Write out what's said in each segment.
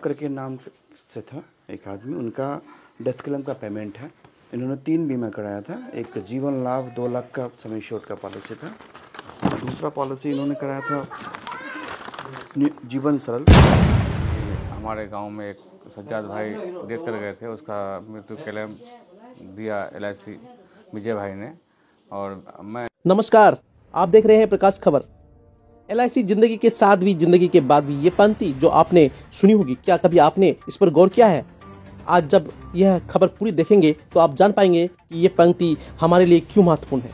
करके नाम से था एक आदमी, उनका डेथ क्लेम का पेमेंट है। इन्होंने 3 बीमा कराया था। एक जीवन लाभ 2 लाख का सम एश्योर्ड का पॉलिसी था। दूसरा पॉलिसी इन्होंने कराया था जीवन सरल। हमारे गांव में एक सज्जाद भाई डेथ कर गए थे, उसका मृत्यु क्लेम दिया LIC विजय भाई ने। और मैं नमस्कार, आप देख रहे हैं प्रकाश खबर। LIC जिंदगी के साथ भी जिंदगी के बाद भी, ये पंक्ति जो आपने सुनी होगी, क्या कभी आपने इस पर गौर किया है? आज जब यह खबर पूरी देखेंगे तो आप जान पाएंगे कि ये पंक्ति हमारे लिए क्यों महत्वपूर्ण है।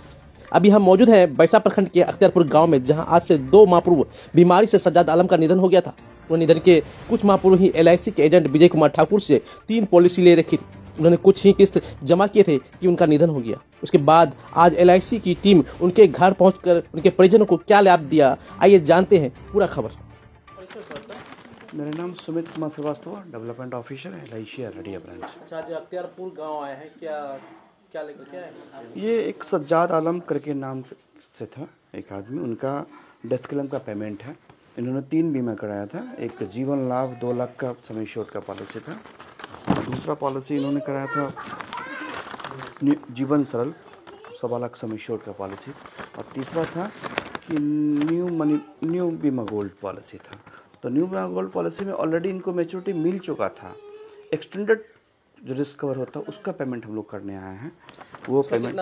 अभी हम मौजूद हैं बैसा प्रखंड के अख्तियारपुर गांव में, जहां आज से 2 माह पूर्व बीमारी से सज्जाद आलम का निधन हो गया था। वो निधन के कुछ माह पूर्व ही LIC के एजेंट विजय कुमार ठाकुर से 3 पॉलिसी ले रखी थी। उन्होंने कुछ ही किस्त जमा किए थे कि उनका निधन हो गया। उसके बाद आज LIC की टीम उनके घर पहुंचकर उनके परिजनों को क्या लाभ दिया, आइए जानते हैं पूरा खबर। मेरा नाम सुमित कुमार श्रीवास्तव, डेवलपमेंट ऑफिसर है LIC अररिया ब्रांच। अच्छा, जो अख्तियारपुर गांव आए हैं, क्या लेकर क्या है? ये एक सज्जाद आलम करके नाम से था एक आदमी, उनका डेथ क्लेम का पेमेंट है। इन्होंने 3 बीमा कराया था। एक जीवन लाभ 2 लाख का सम एश्योर्ड का पॉलिसी था। दूसरा पॉलिसी इन्होंने कराया था जीवन सरल 1.25 लाख सम एश्योर्ड का पॉलिसी। और तीसरा था कि न्यू बीमा गोल्ड पॉलिसी था। तो न्यू बीमा गोल्ड पॉलिसी में ऑलरेडी इनको मैच्योरिटी मिल चुका था। एक्सटेंडेड जो रिस्क कवर होता है उसका पेमेंट हम लोग करने आए हैं। वो पेमेंट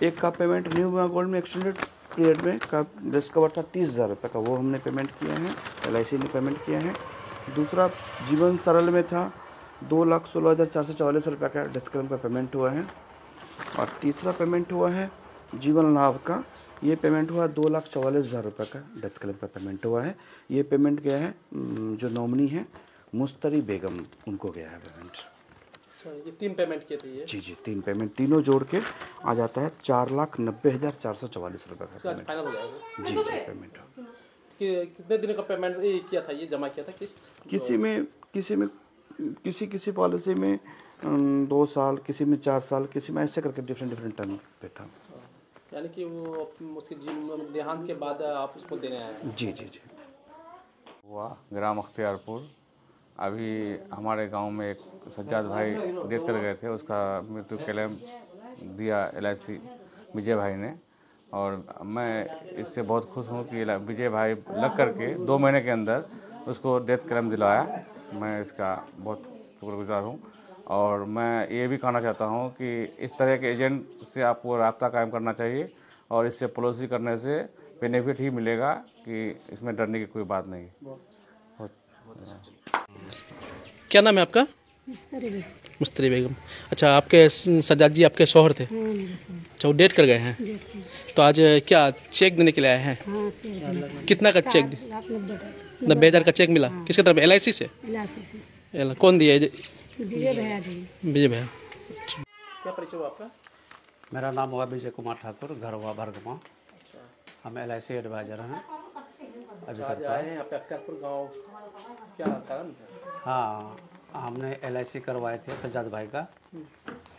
एक का पेमेंट न्यू बीमा गोल्ड में एक्सटेंडेड पीरियड में का रिस्क कवर था 30,000 रुपये का, वो हमने पेमेंट किया है, LIC ने पेमेंट किया है। दूसरा जीवन सरल में था 2,16,444 रुपये का डेथ क्लेम का पेमेंट हुआ है। और तीसरा पेमेंट हुआ है जीवन लाभ का, ये पेमेंट हुआ 2,44,000 रुपये का डेथ क्लेम का पेमेंट हुआ है। ये पेमेंट गया है जो नॉमिनी है मुस्तरी बेगम, उनको गया है पेमेंट। ये 3 पेमेंट किए थे ये? जी 3 पेमेंट, तीनों जोड़ के आ जाता है 4,90,444 रुपये का पेमेंट। फाइनल हो जाएगा जी पेमेंट। कितने दिन का पेमेंट किया था, ये जमा किया था किस्त? किसी पॉलिसी में 2 साल, किसी में 4 साल, किसी में ऐसे करके डिफरेंट टर्म पे था। यानी कि वो उसके देहांत के बाद आप उसको देने आए हैं? जी हुआ ग्राम अख्तियारपुर। अभी हमारे गांव में एक सज्जाद भाई डेथ कर गए थे, उसका मृत्यु क्लेम दिया LIC विजय भाई ने। और मैं इससे बहुत खुश हूँ कि विजय भाई लग करके 2 महीने के अंदर उसको डेथ क्लेम दिलाया। मैं इसका बहुत शुक्रगुजार हूँ। और मैं ये भी कहना चाहता हूँ कि इस तरह के एजेंट से आपको राब्ता कायम करना चाहिए, और इससे पॉलिसी करने से बेनिफिट ही मिलेगा, कि इसमें डरने की कोई बात नहीं। क्या नाम है आपका? मुस्तरी बेगम। अच्छा, आपके सज्जाद जी आपके शौहर थे? अच्छा, वो डेट कर गए हैं। तो आज क्या चेक देने के लिए आए हैं? कितना का चेक? 90,000 का चेक मिला। किसके तरफ? LIC से? कौन दिया? विजय भैया। क्या परिचय हुआ आपका? मेरा नाम हुआ विजय कुमार ठाकुर, घर हुआ भरगमा। हम LIC एडवाइज़र हैं। अभी करता है अख्तियारपुर गाँव, क्या कारण है? हाँ, हमने LIC करवाए थे सज्जाद भाई का,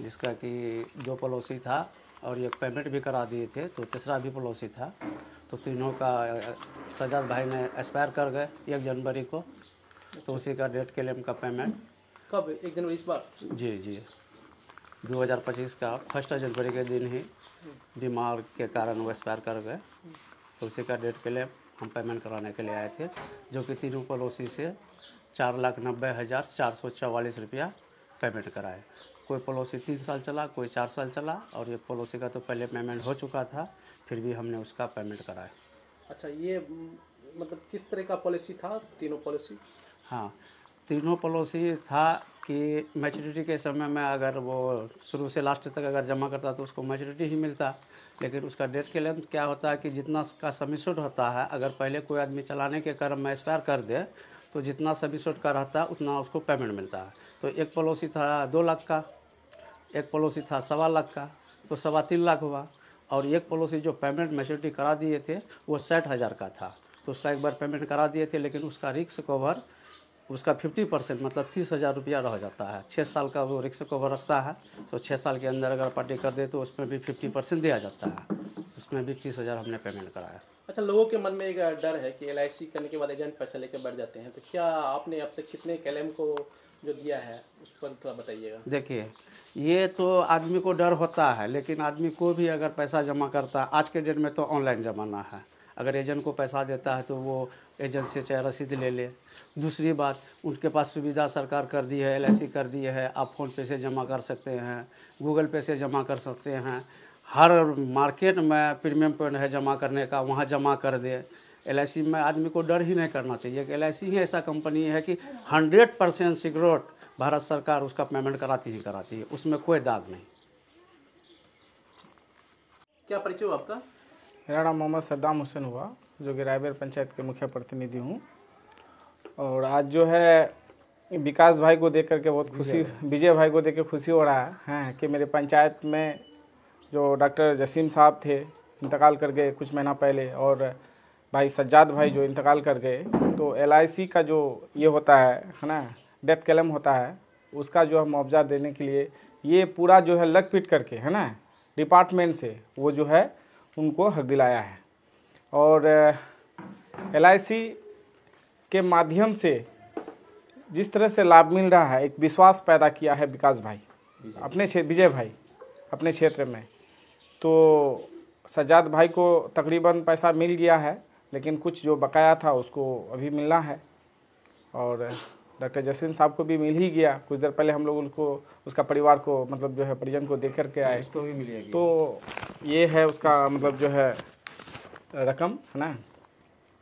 जिसका कि 2 पॉलिसी था और एक पेमेंट भी करा दिए थे, तो तीसरा भी पॉलिसी था। तो तीनों का सज्जाद भाई ने एक्सपायर कर गए 1 जनवरी को। तो उसी का डेथ क्लेम का पेमेंट कब? 1 जनवरी इस बार? जी 2025 का 1 जनवरी के दिन ही बीमार के कारण वो एक्सपायर कर गए। तो उसी का डेथ क्लेम हम पेमेंट कराने के लिए आए थे, जो कि तीनों पॉलिसी से 4,90,444 रुपया पेमेंट कराए। कोई पॉलिसी 3 साल चला, कोई 4 साल चला, और ये पॉलिसी का तो पहले पेमेंट हो चुका था, फिर भी हमने उसका पेमेंट कराया। अच्छा, ये मतलब किस तरह का पॉलिसी था? तीनों पॉलिसी? हाँ, तीनों पॉलिसी था कि मैच्योरिटी के समय में अगर वो शुरू से लास्ट तक अगर जमा करता तो उसको मैच्योरिटी ही मिलता। लेकिन उसका डेथ क्लेम क्या होता है कि जितना का सम एश्योर्ड होता है, अगर पहले कोई आदमी चलाने के क्रम में एक्सपायर कर दे तो जितना सम एश्योर्ड का रहता है उतना उसको पेमेंट मिलता है। तो एक पॉलिसी था 2 लाख का, एक पॉलिसी था 1.25 लाख का, तो 3.25 लाख हुआ। और एक पॉलिसी जो पेमेंट मैच्योरिटी करा दिए थे वो 60,000 का था, तो उसका एक बार पेमेंट करा दिए थे, लेकिन उसका रिस्क कवर उसका 50% मतलब 30,000 रुपया रह जाता है। 6 साल का वो रिस्क कवर रखता है, तो 6 साल के अंदर अगर पार्टी कर दे तो उसमें भी 50% दिया जाता है। उसमें भी 30,000 हमने पेमेंट कराया। अच्छा, लोगों के मन में एक डर है कि LIC करने के बाद एजेंट पैसा लेकर बढ़ जाते हैं, तो क्या आपने अब तक कितने क्लेम को जो दिया है उस पर थोड़ा बताइएगा। देखिए, ये तो आदमी को डर होता है, लेकिन आदमी को भी अगर पैसा जमा करता है, आज के डेट में तो ऑनलाइन ज़माना है, अगर एजेंट को पैसा देता है तो वो एजेंट से चाहे रसीद ले ले। दूसरी बात, उनके पास सुविधा सरकार कर दी है, LIC कर दी है, आप फ़ोन पे से जमा कर सकते हैं, गूगल पे से जमा कर सकते हैं, हर मार्केट में प्रीमियम पॉइंट है जमा करने का, वहाँ जमा कर दे। LIC में आदमी को डर ही नहीं करना चाहिए कि LIC ही ऐसा कंपनी है कि 100% सिक्योर भारत सरकार उसका पेमेंट कराती है, उसमें कोई दाग नहीं। क्या परिचय हो आपका? मेरा नाम मोहम्मद सद्दाम हुसैन हुआ, जो कि रायबेर पंचायत के मुखिया प्रतिनिधि हूँ। और आज जो है विकास भाई को देख करके बहुत खुशी, विजय भाई को देख के खुशी हो रहा है कि मेरे पंचायत में जो डॉक्टर जसीम साहब थे इंतकाल कर गए कुछ महीना पहले, और भाई सज्जाद भाई जो इंतकाल कर गए, तो LIC का जो ये होता है ना, डेथ क्लेम होता है, उसका जो है मुआवजा देने के लिए ये पूरा जो है लग पिट करके है ना डिपार्टमेंट से वो जो है उनको हक दिलाया है। और LIC के माध्यम से जिस तरह से लाभ मिल रहा है, एक विश्वास पैदा किया है विकास भाई अपने विजय भाई अपने क्षेत्र में। तो सज्जाद भाई को तकरीबन पैसा मिल गया है, लेकिन कुछ जो बकाया था उसको अभी मिलना है, और डॉक्टर जसीम साहब को भी मिल ही गया। कुछ देर पहले हम लोग उनको, उसका परिवार को, मतलब जो है परिजन को देख करके आए, उसको भी मिलेगी। तो ये है उसका मतलब जो है रकम है ना,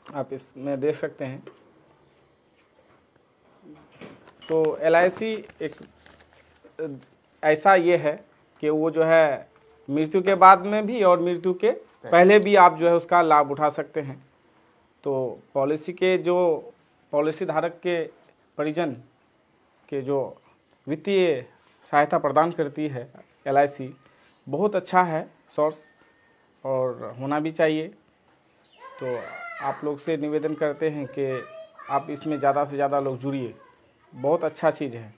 आप इसमें देख सकते हैं। तो LIC एक ऐसा ये है कि वो जो है मृत्यु के बाद में भी और मृत्यु के पहले भी आप जो है उसका लाभ उठा सकते हैं। तो पॉलिसी के जो पॉलिसी धारक के परिजन के जो वित्तीय सहायता प्रदान करती है LIC, बहुत अच्छा है सोर्स, और होना भी चाहिए। तो आप लोग से निवेदन करते हैं कि आप इसमें ज़्यादा से ज़्यादा लोग जुड़िए, बहुत अच्छा चीज़ है।